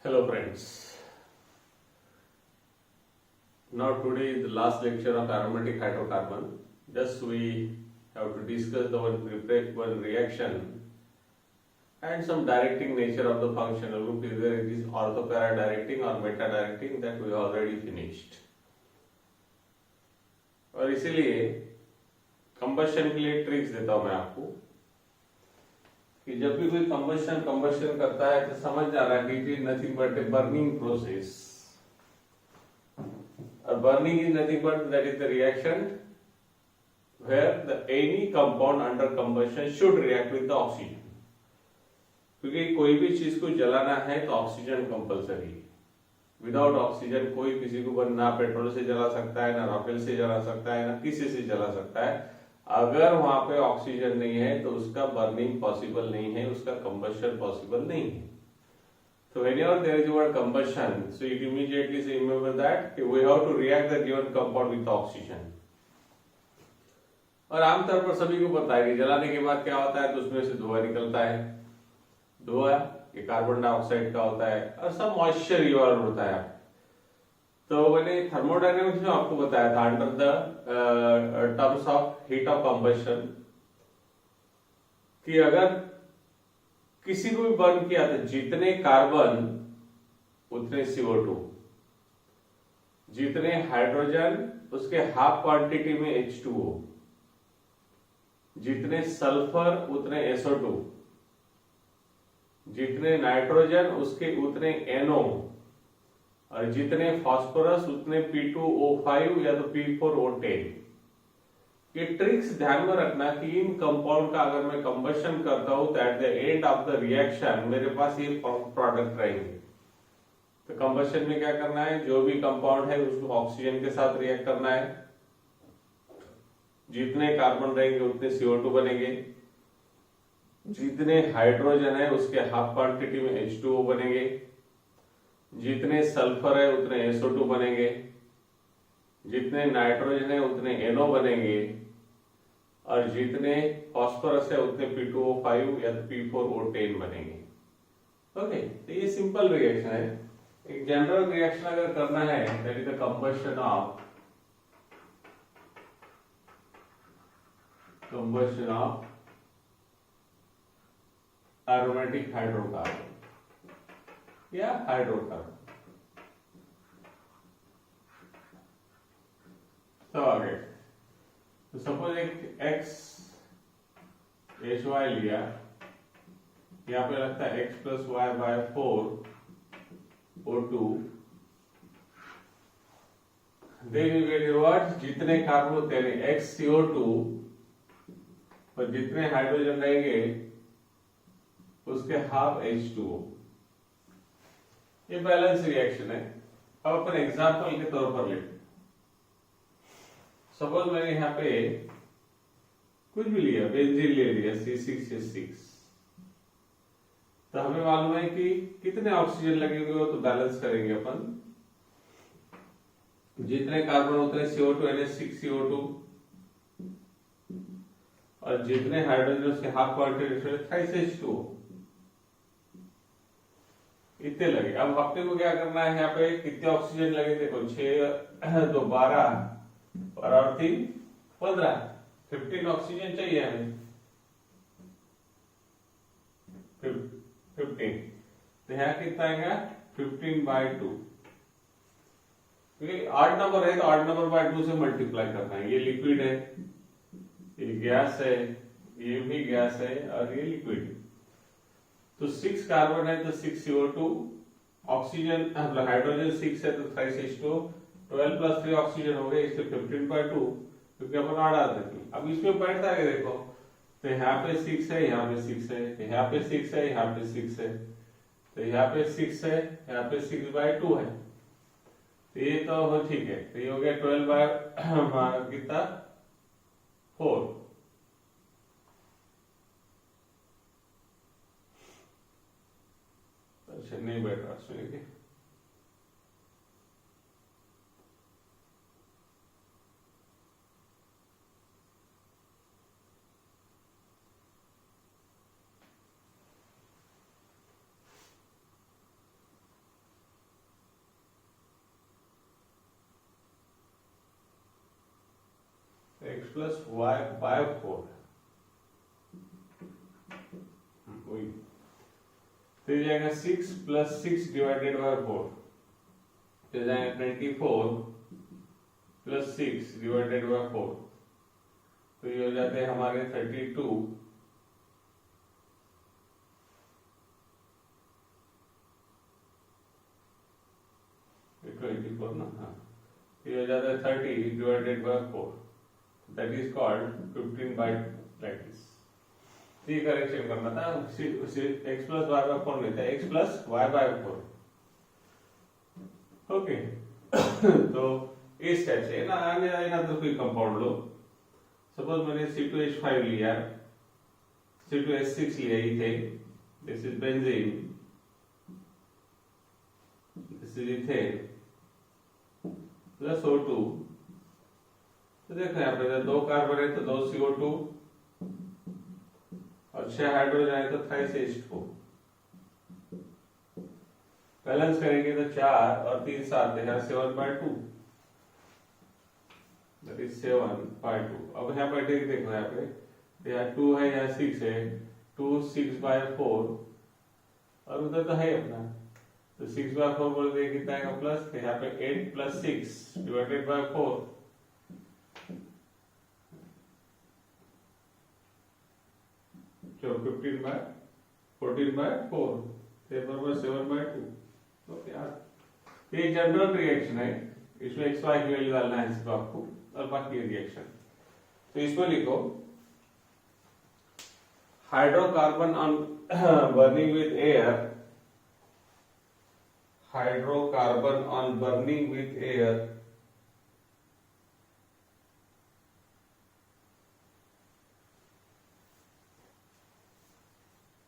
Hello friends. Now today is the last lecture of aromatic hydrocarbon. Just we have to discuss the one reaction and some directing nature of the functional group, either it is orthopara directing or meta directing, that we already finished. और इसीलिए combustion के लिए tricks देता हूं मैं आपको कि जब भी कोई कंबशन करता है तो समझ जाना कि it is nothing but a burning process. और burning is nothing but that is the reaction where the any compound under combustion should react with the oxygen. क्योंकि कोई भी चीज को जलाना है तो ऑक्सीजन कंपलसरी है. विदाउट ऑक्सीजन कोई किसी को ना पेट्रोल से जला सकता है, ना रॉकेल से जला सकता है, ना किसी से जला सकता है. अगर वहां पे ऑक्सीजन नहीं है तो उसका बर्निंग पॉसिबल नहीं है, उसका कंबशन पॉसिबल नहीं है. So whenever there is a word combustion, so you immediately say remember that we have to react the given compound with oxygen. और आमतौर पर सभी को पता है कि जलाने के बाद क्या होता है, तो उसमें से धुआं निकलता है. धुआं ये कार्बन डाइऑक्साइड का होता है और सब मॉइस्चर इवॉल्व होता है. तो मैंने थर्मोडायनेमिक्स में आपको बताया था under the terms of heat of combustion कि अगर किसी को भी बर्न किया तो जितने कार्बन उतने CO2, जितने हाइड्रोजन उसके हाफ क्वांटिटी में H2O, जितने सल्फर उतने SO2, जितने नाइट्रोजन उसके उतने NO, और जितने फास्फोरस उतने P2O5 या तो P4O10. ये ट्रिक्स ध्यान में रखना कि इन कंपाउंड का अगर मैं कंबशन करता हूं तो at the end of the reaction मेरे पास ये प्रोडक्ट रहेंगे. तो कंबशन में क्या करना है, जो भी कंपाउंड है उसको ऑक्सीजन के साथ रिएक्ट करना है. जितने कार्बन रहेंगे उतने CO2 बनेंगे, जितने हाइड्रोजन है उसके हाफ क्वांटिटी में H2O बनेंगे, जितने सल्फर है उतने SO2 बनेंगे, जितने नाइट्रोजन है उतने NO बनेंगे, और जितने फास्फोरस है उतने P2O5 या P4O10 बनेंगे. ओके, तो ये सिंपल रिएक्शन है. एक जनरल रिएक्शन अगर करना है that is the combustion of aromatic hydrocarbon या हाइड्रोकार्बन. तो आगे तो सपोज एक XHY लिया, यहाँ पे लगता है X + Y / 4O2. जितने कार्बन उतने XCO2 और जितने हाइड्रोजन रहेंगे उसके हाफ H2O. ये बैलेंस रिएक्शन है. अब अपन एग्जांपल के तौर पर लेते. सपोज मैंने यहाँ पे कुछ भी लिया, बेंजीन ले लिया C6H6. तो हमें मालूम है कि कितने ऑक्सीजन लगेंगे वो तो बैलेंस करेंगे अपन. जितने कार्बन उतने CO2 NH6CO2 और जितने हाइड्रोजन उसके हाफ क्वांटिटी H2O इतने लगे. अब अपने को क्या करना है, यहाँ पे कितने ऑक्सीजन लगे देखो, 6 2 12 और 3 15, 15 ऑक्सीजन चाहिए हमें. 15 तो यहाँ कितना आएगा 15/2. क्योंकि 8 नंबर है तो 8 नंबर बाय 2 से मल्टीप्लाई करना है. ये लिक्विड है, ये गैस है, ये भी गैस है और ये लिक्विड है. तो 6 कार्बन है तो 6 CO2, ऑक्सीजन हाइड्रोजन 6 है तो 5 H2O, 12 + 3 ऑक्सीजन हो गए, इसलिए 15/2 क्योंकि अपन 8 रखी. अब इसमें बैठता है देखो, तो यहाँ पे 6 है, यहाँ पे 6 है, यहाँ पे 6 है, यहाँ पे 6 है, तो यहाँ पे 6 है, यहाँ पे 6/2 है. तो ये तो ठीक है. तो ये हो गया 12 कितना 4. अच्छा नहीं बैठ रहा सुनिए. प्लस वाई बाय 4 वही तो जाएगा 6 प्लस 6 डिवाइडेड बाय 4 तो जाएगा 24 प्लस 6 डिवाइडेड बाय 4 तो ये हो जाते हैं हमारे 32 24 ना, हाँ ये हो जाता है 30 divided by 4 that is called 15 bye practice. ये करेक्शन करना था, x प्लस वाई बाय 4 लेते हैं x plus y by 4 okay. तो इस टाइप से ना आने ना तो कोई कंपाउंड लो, सपोज मैंने C2H5 लिया, C2H6 लिया ethane, this is benzene, this is ethane plus O2। तो देखो यहाँ पे दो कार्बन है तो 2 CO2 और 6 हाइड्रोजन है तो 3 H2। बैलेंस करेंगे तो 4 और 3 7 है 7/2 दैट इज 7/2। अब यहाँ पे देखो यहाँ पे यहाँ 2 है यहाँ 6 है 2 6/4 और उधर तो है अपना तो 6/4 बोल दे कितना आएगा प्लस, तो यहाँ पे 8 प्लस 6 डिवाइडेड बाय 4 जो 14/4 7/2। ओके यार ये जनरल रिएक्शन है, इसमें x y की वैल्यू डालना है सिर्फ आपको और बाकी रिएक्शन। तो इसमें लिखो hydrocarbon on burning with air, hydrocarbon on burning with air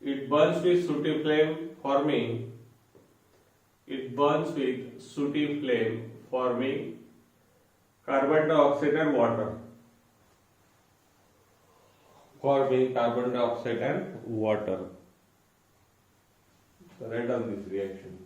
it burns with sooty flame forming, it burns with sooty flame forming carbon dioxide and water, forming carbon dioxide and water। So write down this reaction।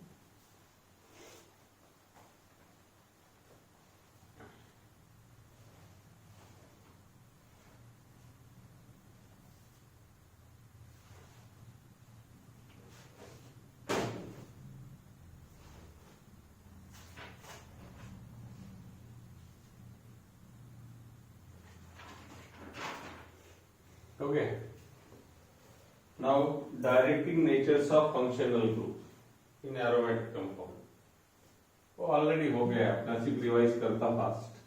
Okay. Now directing natures of functional groups in aromatic compound। वो already हो गया, अपना सिर्फ revise करता fast.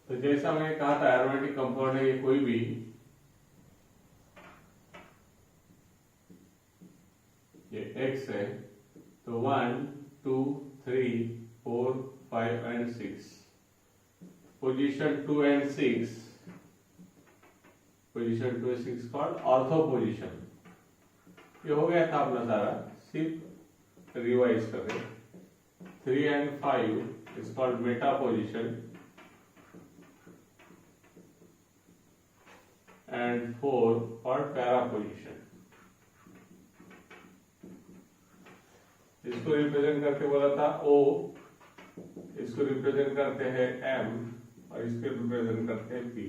तो जैसा मैंने कहा था एरोमेटिक कंपाउंड है ये कोई भी ये X है तो 1 2 3 4 5 and 6 position 2 and 6 position 2 and 6 called ortho position. ये हो गया था अपना सारा, सिर्फ रिवाइज कर रहे। 3 and 5 is called Meta position and 4 for para position। इसको रिप्रेजेंट करके बोला था O, इसको रिप्रेजेंट करते हैं M और इसको रिप्रेजेंट करते हैं P।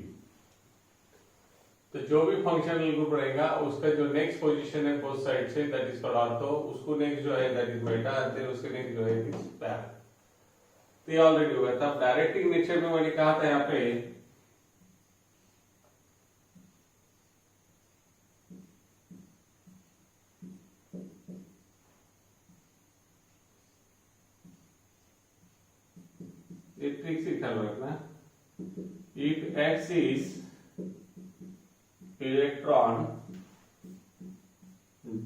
तो जो भी फंक्शनल ग्रुप रहेगा उसका जो नेक्स्ट पोजीशन है both side say that is called ortho, उसको नेक्स्ट जो है दैट इज मेटा, फिर उसके नेक्स्ट जो है इज पैरा। तो ये ऑलरेडी हो गया था। डायरेक्टिंग नेचर में मैंने कहा था यहाँ पे एक ट्रिक से ख्याल रखना, if x is electron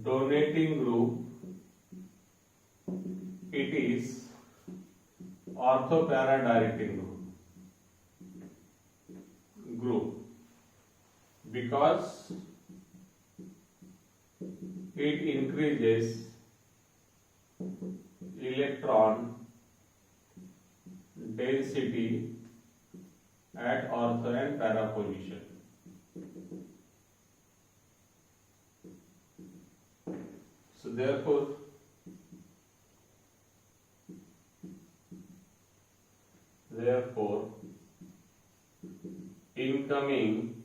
donating group, it is orthopara directing group because it increases electron density at ortho and para position. So therefore incoming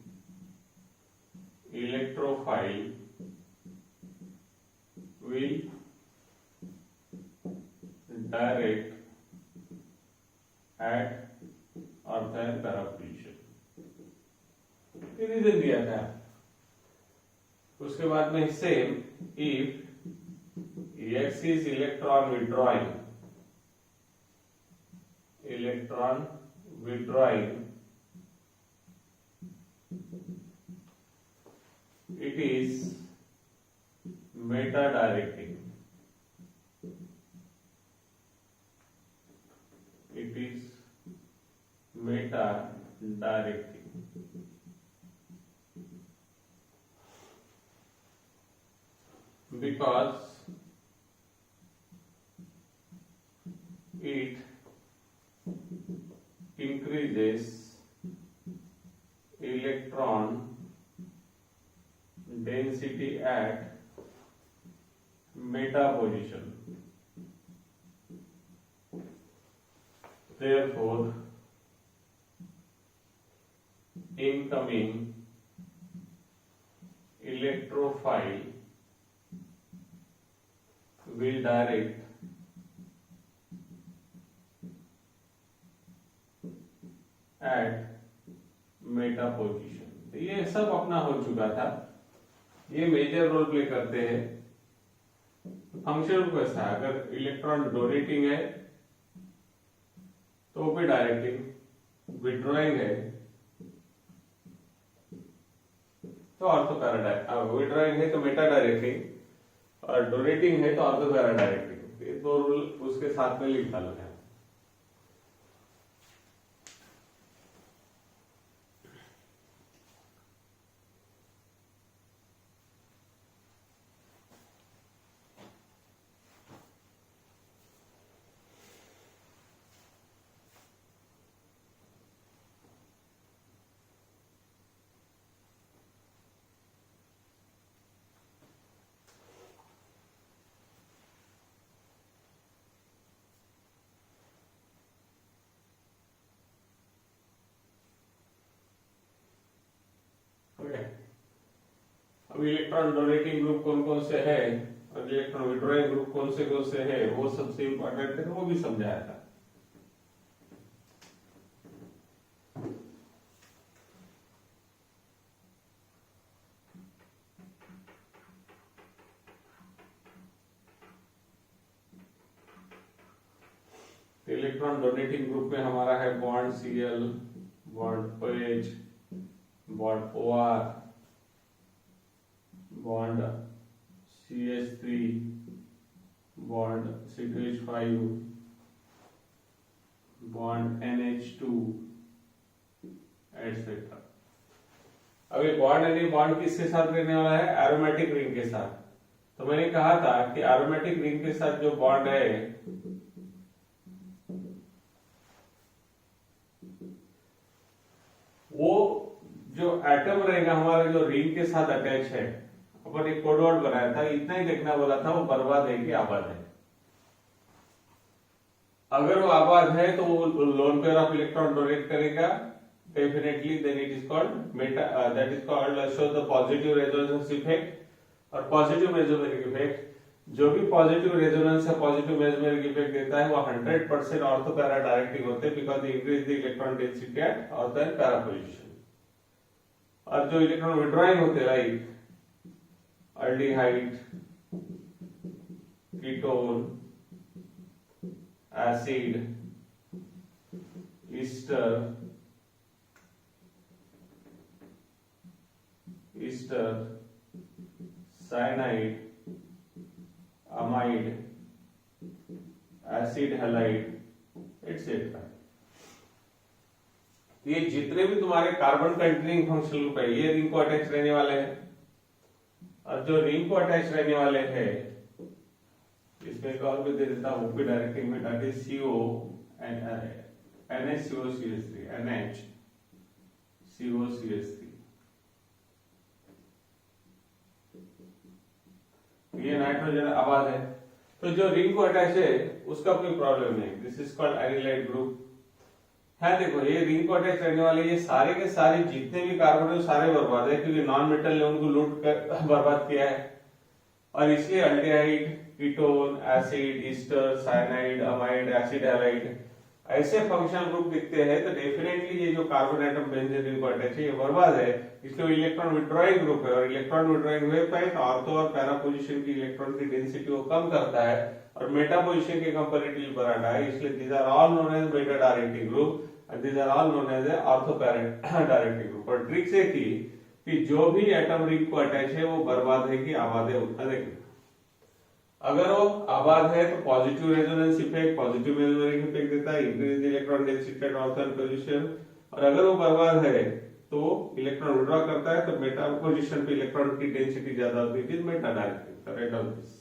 electrophile will direct at ortho and para position. ये reason दिया था. उसके बाद में same if X is electron withdrawing, it is meta directing. Because it increases electron density at meta position. Therefore, incoming electrophile will direct at meta position. ये सब अपना हो चुका था. ये मेजर रोल प्ले करते हैं. फंक्शन कैसा है? अगर इलेक्ट्रॉन डोनेटिंग है तो भी डायरेक्टिंग, विड्रॉइंग है तो ऑर्थो पैरा डायरेक्टिंग, विड्रॉइंग है तो मेटा डायरेक्टिंग और डोनेटिंग है तो ऑर्थो पैरा डायरेक्टिंग. ये दो रूल उसके साथ में लिखा लो है. अब इलेक्ट्रॉन डोनेटिंग ग्रुप कौन कौन से है और इलेक्ट्रॉन विड्रॉइंग ग्रुप कौन से है वो सबसे इंपॉर्टेंट है, वो भी समझाया था. इलेक्ट्रॉन डोनेटिंग ग्रुप में हमारा है bond Cl, bond OH, bond OR, bond CH3, bond C2H5, bond NH2 etcetera. अब ये बॉन्ड किसके साथ रहने वाला है? एरोमेटिक रिंग के साथ. तो मैंने कहा था कि एरोमेटिक रिंग के साथ जो बॉन्ड है वो जो एटम रहेगा हमारे जो रिंग के साथ अटैच है, अपन एक कोड वर्ड बनाया था, इतना ही देखना बोला था, वो बर्बाद है कि आबाद है. अगर वो आबाद है तो वो lone pair of electron donate करेगा definitely, then it is called meta, that is called show the positive resonance effect. और पॉजिटिव मेसोमेरिक इफेक्ट, जो भी पॉजिटिव रेजोनेंस या पॉजिटिव मेसोमेरिक इफेक्ट देता है वो 100% ऑर्थो पैरा डायरेक्टिंग होते हैं because they increase the electron density at ortho and para position. और जो इलेक्ट्रॉन विड्रॉइंग होते हैं like aldehyde, ketone, acid, ester, ester, cyanide, amide, acid halide etcetera. ये जितने भी तुम्हारे कार्बन कंटेनिंग फंक्शनल ग्रुप है ये रिंग को अटैच रहने वाले हैं, और जो रिंग को अटैच रहने वाले हैं इसमें एक और भी दे देता हूं ओपी डायरेक्टिंग में, that is CO NHCOCH3 NHCOCH3। ये नाइट्रोजन आबाद है, तो जो रिंग को अटैच है उसका कोई प्रॉब्लम नहीं, this is called anilide group है। देखो ये रिंग को अटैच रहने वाले ये सारे के सारे जितने भी कार्बन है सारे बर्बाद है, क्योंकि नॉन मेटल ने उनको लूट कर बर्बाद किया है, और इसलिए aldehyde, ketone, acid, Easter, cyanide, amide, acid halide ऐसे फंक्शनल ग्रुप दिखते हैं, तो डेफिनेटली ये जो कार्बन एटम बेंजीन रिंग को अटैच है ये बर्बाद है, इसलिए इलेक्ट्रॉन विड्रॉइंग ग्रुप है, और इलेक्ट्रॉन विड्रॉइंग हुए पे तो ऑर्थो और पैरा पोजीशन की इलेक्ट्रॉन की डेंसिटी को कम करता है और मेटा पोजीशन के कंपैरेटिवली बढ़ाता है, इसलिए these are all known as meta directing group and these are all known as ortho para directing group. और ट्रिक्स है कि जो भी एटम रिंग को अटैच है वो बर्बाद है कि आबाद है उतना देखना। अगर वो आबाद है तो positive resonance effect, positive mesomeric effect देता है, increase electron density at ortho position, और अगर वो बर्बाद है तो इलेक्ट्रॉन विड्रॉ करता है तो मेटा पोजीशन पे इलेक्ट्रॉन की डेंसिटी ज्यादा होती है, it is Meta directing. The rate of this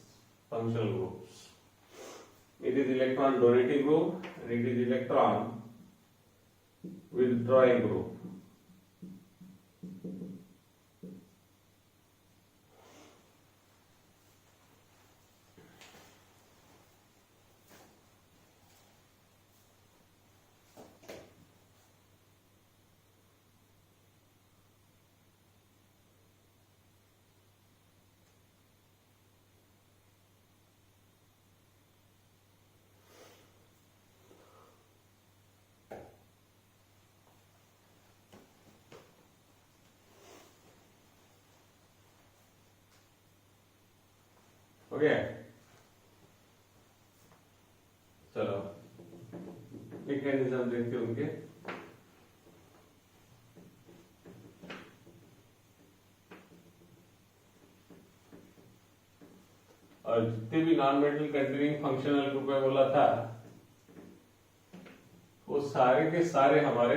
functional groups, it is electron donating group and it is electron withdrawing group। हो गया, चलो मैकेनिज्म देखते हैं उनके। और जितने भी non metal containing functional group है बोला था वो सारे के सारे हमारे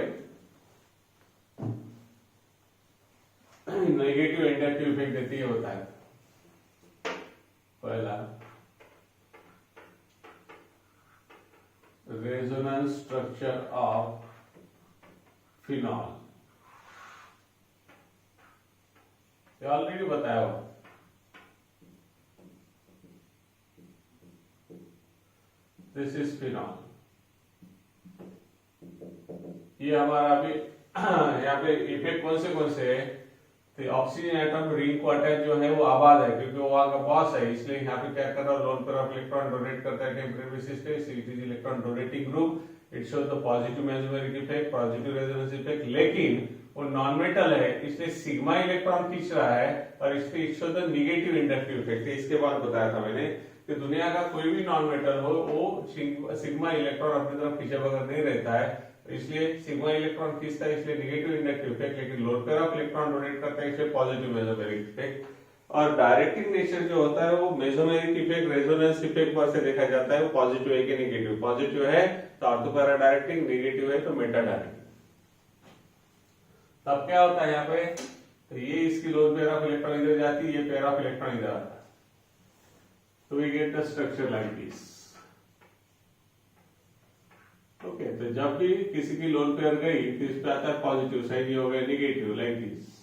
नेगेटिव इंडक्टिव इफेक्ट देती है होता है। पहला रेजोनेंस स्ट्रक्चर ऑफ फिनॉल, ये ऑलरेडी बताया हुआ। दिस इज फिनॉल, ये हमारा अभी यहाँ पे इफेक्ट कौन से है, तो ऑक्सीजन एटम रिंग को अटैच जो है वो आबाद है क्योंकि वो वहां का बॉस है, इसलिए यहाँ पे क्या कर रहा है लोन पर ऑफ इलेक्ट्रॉन डोनेट करता है टेम्परेरी बेसिस पे, it is electron donating group, it shows the positive mesomeric effect, positive resonance effect, लेकिन वो नॉन मेटल है इसलिए सिग्मा इलेक्ट्रॉन खींच रहा है और इसलिए it shows the negative inductive effect. इसके बाद बताया था मैंने कि दुनिया का कोई भी नॉन मेटल हो वो सिग्मा इलेक्ट्रॉन अपनी तरफ खींचे बगैर नहीं रहता है, इसलिए सिग्मा इलेक्ट्रॉन खींचता है इसलिए नेगेटिव इंडक्टिव इफेक्ट, लेकिन loan pair of electron donate करता है इसलिए पॉजिटिव मेसोमेरिक इफेक्ट। और डायरेक्टिंग नेचर जो होता है वो मेसोमेरिक इफेक्ट रेजोनेंस इफेक्ट पर से देखा जाता है, वो पॉजिटिव है कि नेगेटिव, पॉजिटिव है तो ऑर्थो पैरा डायरेक्टिंग, नेगेटिव है तो मेटा डायरेक्टिंग। तब क्या होता है यहाँ पे, तो ये इसकी लोन पेयर ऑफ इलेक्ट्रॉन इधर जाती है, ये पेयर ऑफ इलेक्ट्रॉन इधर आता है, तो we get the structure like this. Okay, तो जब भी किसी की लोन पेयर गई तो इस पे आता है पॉजिटिव साइड, ये हो गया नेगेटिव लाइक दिस।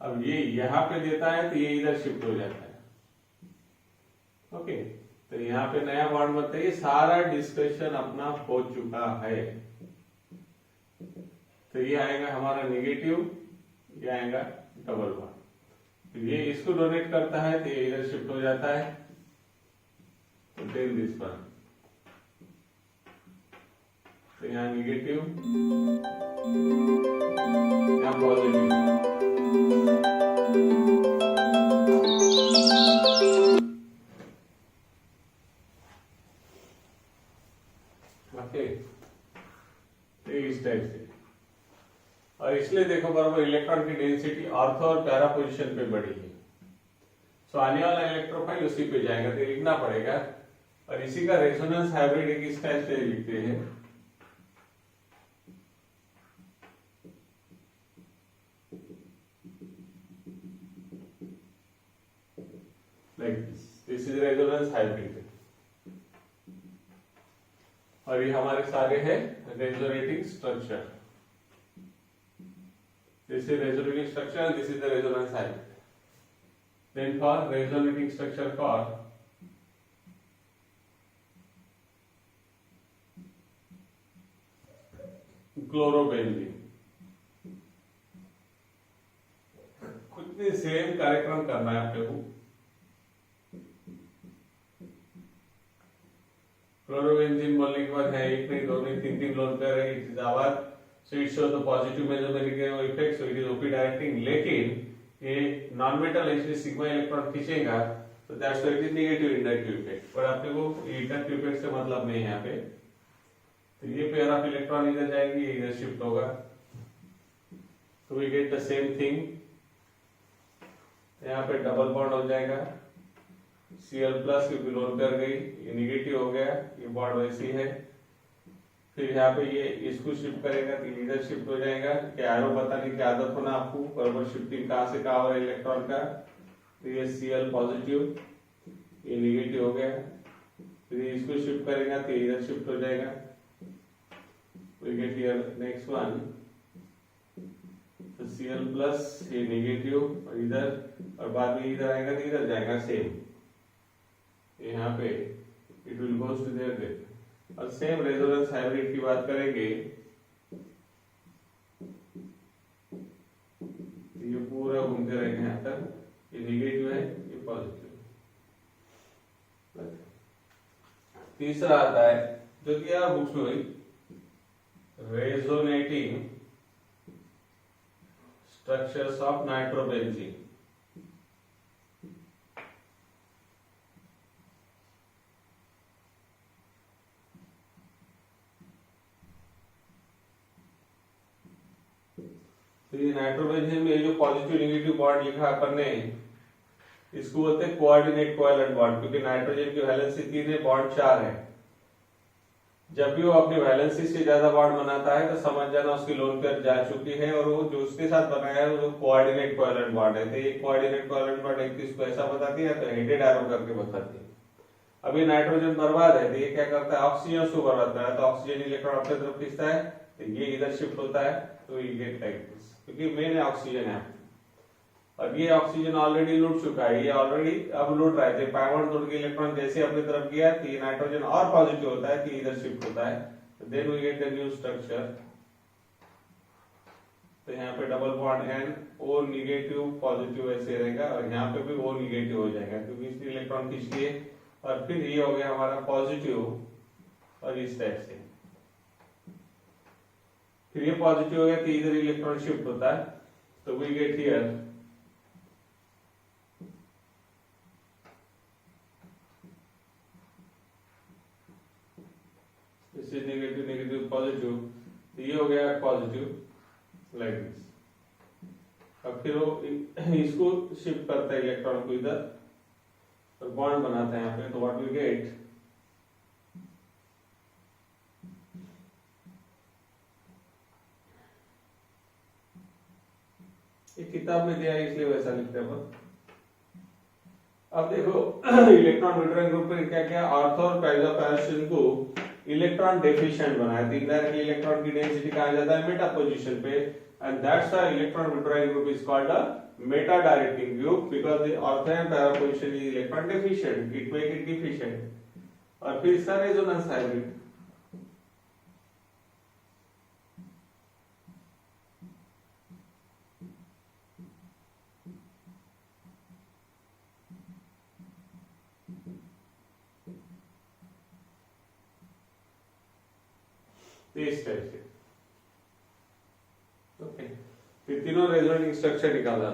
अब ये यहाँ पे देता है तो ये इधर शिफ्ट हो जाता है। ओके, तो यहाँ पे नया बॉन्ड बनता है, ये सारा डिस्कशन अपना हो चुका है। तो ये आएगा हमारा नेगेटिव, ये आएगा डबल बॉन्ड, तो ये इसको डोनेट करता है तो ये इधर शिफ्ट हो जाता है, तो टेन दिस वन, तो यहाँ नेगेटिव यहाँ पॉजिटिव, ओके, तो इस टाइप से। और इसलिए देखो बराबर इलेक्ट्रॉन की डेंसिटी ऑर्थो और पैरा पोजीशन पे बढ़ी है, सो आने वाला इलेक्ट्रोफाइल उसी पे जाएगा, तो लिखना पड़ेगा। और इसी का रेजोनेंस हाइब्रिड किस टाइप से लिखते हैं, like this is resonance hybrid. और ये हमारे सारे हैं resonating structure, this is resonating structure, this is the resonance hybrid. Then for resonating structure for chlorobenzene, कुछ भी सेम कार्यक्रम करना है आपको। क्लोरोबेंजीन बोलने के बाद है एक नहीं दो नहीं तीन लोन पेयर है, it is our, so it show the positive mesomeric effect, so it is O डायरेक्टिंग। लेकिन ये non metal actually sigma electron खींचेगा, तो that's why it is negative inductive effect. पर आपको को इंडक्टिव इफेक्ट से मतलब नहीं है यहाँ पे, तो ये पेयर ऑफ इलेक्ट्रॉन इधर जाएंगे, इधर शिफ्ट होगा, तो we get the same thing. यहाँ पे डबल बॉन्ड हो जाएगा, Cl प्लस क्योंकि लोन पेयर गई, ये नेगेटिव हो गया, ये बॉन्ड वैसी है। फिर यहाँ पे ये इसको शिफ्ट करेगा तो इधर शिफ्ट हो जाएगा, क्या एरो बताने की आदत होना आपको, बराबर शिफ्टिंग कहाँ से कहाँ हो रहा है इलेक्ट्रॉन का। तो ये Cl पॉजिटिव, ये नेगेटिव हो गया, फिर इसको शिफ्ट करेगा तो इधर शिफ्ट हो जाएगा। We get here next one, तो Cl प्लस ये नेगेटिव और इधर, और बाद में इधर आएगा तो इधर जाएगा सेम, यहाँ पे it will goes to there. और सेम रेजोनेंस हाइब्रिड की बात करेंगे, ये पूरा घूमते रहेंगे यहाँ तक, ये नेगेटिव है ये पॉजिटिव। तीसरा आता है जो कि यार बुक्स में हुई, रेजोनेटिंग स्ट्रक्चर्स ऑफ नाइट्रोबेंजीन। तो ये नाइट्रोबेंजीन में जो पॉजिटिव नेगेटिव बॉन्ड लिखा अपन ने, इसको बोलते हैं कोऑर्डिनेट कोवैलेंट बॉन्ड, क्योंकि नाइट्रोजन की वैलेंसी 3 है, बॉन्ड 4 है। जब भी वो अपनी वैलेंसी से ज्यादा बॉन्ड बनाता है तो समझ जाना उसकी लोन पेयर जा चुकी है, और वो जो उसके साथ बनाया है वो कोऑर्डिनेट कोवैलेंट बॉन्ड है। तो ये कोऑर्डिनेट कोवैलेंट बॉन्ड एक इसको ऐसा बताती है, तो हेडेड एरो करके बताती है। अभी नाइट्रोजन बर्बाद है, तो ये क्या करता है, ऑक्सीजन उसको बर्बाद है, तो ऑक्सीजन इलेक्ट्रॉन अपनी तरफ खींचता है, तो ये इधर शिफ्ट होता है, तो ये गेट लाइक दिस, क्योंकि मेन ऑक्सीजन है। और ये ऑक्सीजन ऑलरेडी लूट चुका है, ये ऑलरेडी अब लूट रहा है, पाइवट लूट के इलेक्ट्रॉन जैसे अपनी तरफ गया तो ये नाइट्रोजन और पॉजिटिव होता है, तो इधर शिफ्ट होता है, then we get the new structure. तो यहाँ पे double bond N, O negative positive ऐसे रहेगा, और यहाँ पे भी ओ नेगेटिव हो जाएगा क्योंकि इसने इलेक्ट्रॉन खींच लिए, और फिर ये हो गया हमारा पॉजिटिव, और इस टाइप से फिर ये पॉजिटिव हो गया तो इधर इलेक्ट्रॉन शिफ्ट होता है, तो वी गेट हियर इससे नेगेटिव नेगेटिव पॉजिटिव, तो ये हो गया पॉजिटिव लाइक दिस। अब फिर वो इसको शिफ्ट करता है इलेक्ट्रॉन को इधर, और बॉन्ड बनाता है यहाँ पे, तो व्हाट वी गेट, ये किताब में दिया है इसलिए वैसा लिखते हैं। अब देखो इलेक्ट्रॉन विड्रॉइंग ग्रुप में क्या क्या, ऑर्थो और पैरापोजिशन को इलेक्ट्रॉन डेफिशिएंट बनाया, इनडायरेक्टली इलेक्ट्रॉन की डेंसिटी कहा जाता है मेटा पोजीशन पे, and that's why electron withdrawing group is called a Meta directing group, because the ortho and para position is electron deficient, it make it deficient. और फिर इसका resonance hybrid, इस type से, okay. फिर तीनों resonating structure निकाला।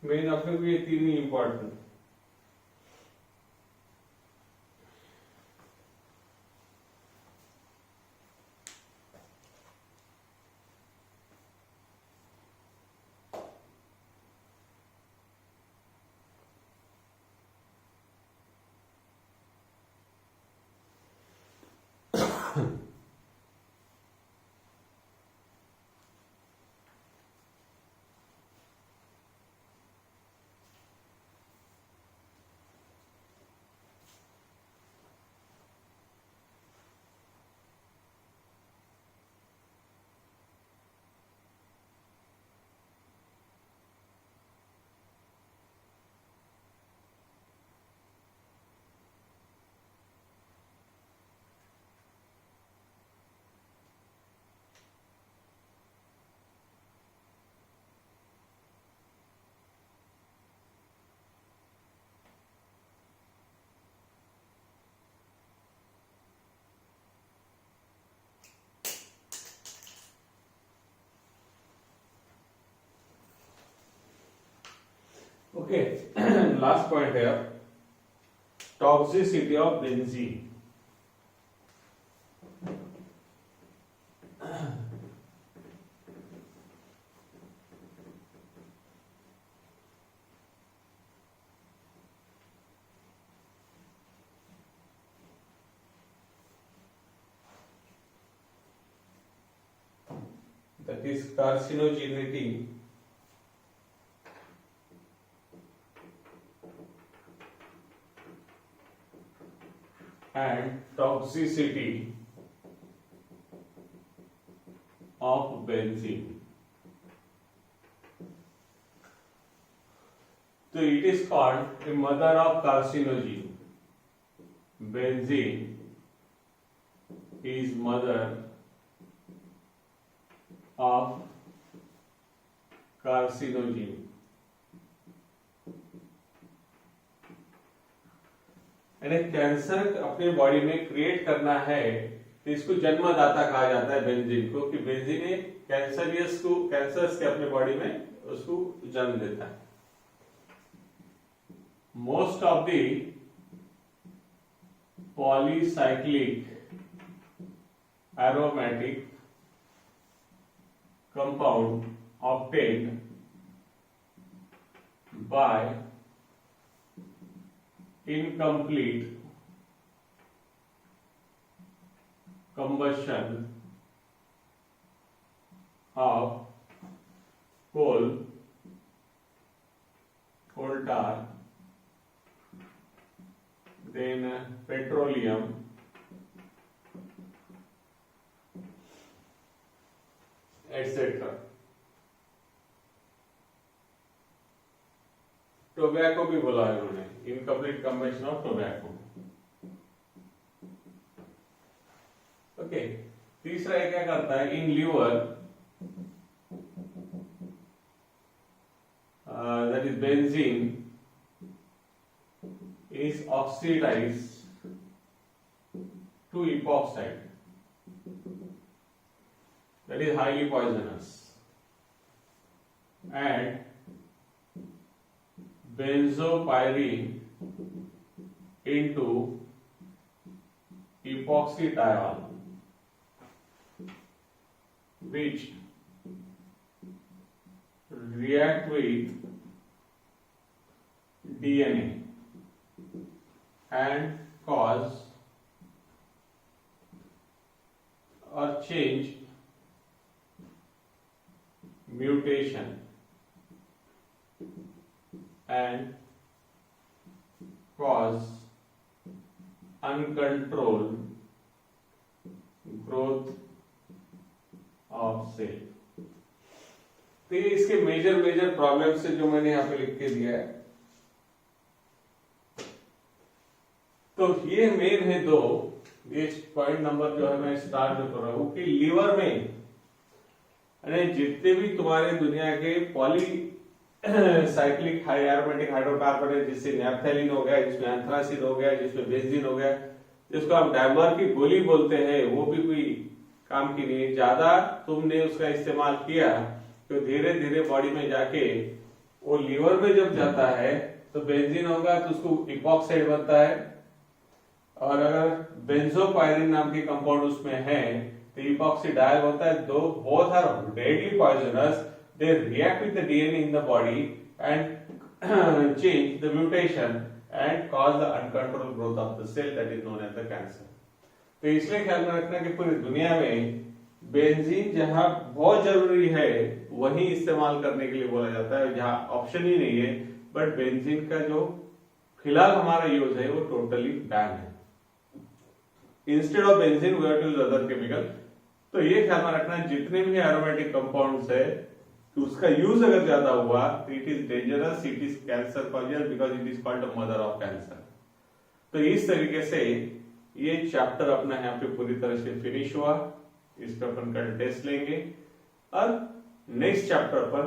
Main अपने को ये तीन ही important. Okay, last point here, toxicity of benzene. That is carcinogenity and toxicity of benzene. So it is called a mother of carcinogen. Benzene is mother of carcinogen. यानी cancer अपने body में create करना है तो इसको जन्मदाता कहा जाता है बेंजीन को, कि बेंजीन कैंसरियस को, कैंसर्स के अपने बॉडी में उसको जन्म देता है। Most of the polycyclic aromatic compound obtained by incomplete combustion of coal tar, then petroleum, etc. Tobacco भी बोला है उन्होंने, incomplete combustion of tobacco. Okay, तीसरा क्या करता है, in liver that is benzene is oxidized to epoxide, that is highly poisonous, and benzopyrene into epoxydiol, which react with DNA and cause or change mutation and cause uncontrolled growth of cell। तो ये इसके major problems है जो मैंने यहाँ पे लिख के दिया है। तो ये मेन है दो, ये पॉइंट नंबर जो है मैं स्टार्ट में कर रहा हूं कि लीवर में जितने भी तुम्हारे दुनिया के पॉली साइक्लिक एरोमेटिक हाइड्रोकार्बन है, जिससे नैप्थेलिन हो गया, जिसमें एंथ्रासिन हो गया, जिसमें बेंजीन हो गया, जिसको हम डायमर की गोली बोलते हैं, वो भी कोई काम की नहीं। ज्यादा तुमने उसका इस्तेमाल किया तो धीरे धीरे बॉडी में जाके वो लीवर में जब जाता है तो बेंजीन होगा तो उसको इपॉक्साइड बनता है, और अगर बेंजोपायरिन नाम की कंपाउंड उसमें है तो इपॉक्सीडाइल होता है। दो both are deadly poisonous, they react with the DNA in the body and change the mutation and cause the uncontrolled growth of the cell that is known as the cancer. तो इसलिए ख्याल में रखना कि पूरी दुनिया में बेंजीन जहां बहुत जरूरी है वहीं इस्तेमाल करने के लिए बोला जाता है, जहां ऑप्शन ही नहीं है। बट बेंजीन का जो फिलहाल हमारा यूज है वो टोटली बैन है। Instead of benzene we have to use other chemical. तो ये ख्याल में रखना जितने भी एरोमेटिक कंपाउंड्स है उसका यूज अगर ज्यादा हुआ तो it is dangerous, it is cancer causer because it is called mother of cancer. तो इस तरीके से ये चैप्टर अपना यहाँ पे पूरी तरह से फिनिश हुआ। इस पर अपन कल टेस्ट लेंगे और नेक्स्ट चैप्टर पर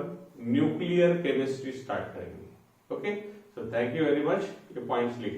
न्यूक्लियर केमिस्ट्री स्टार्ट करेंगे। Okay, so thank you very much. ये पॉइंट्स लिख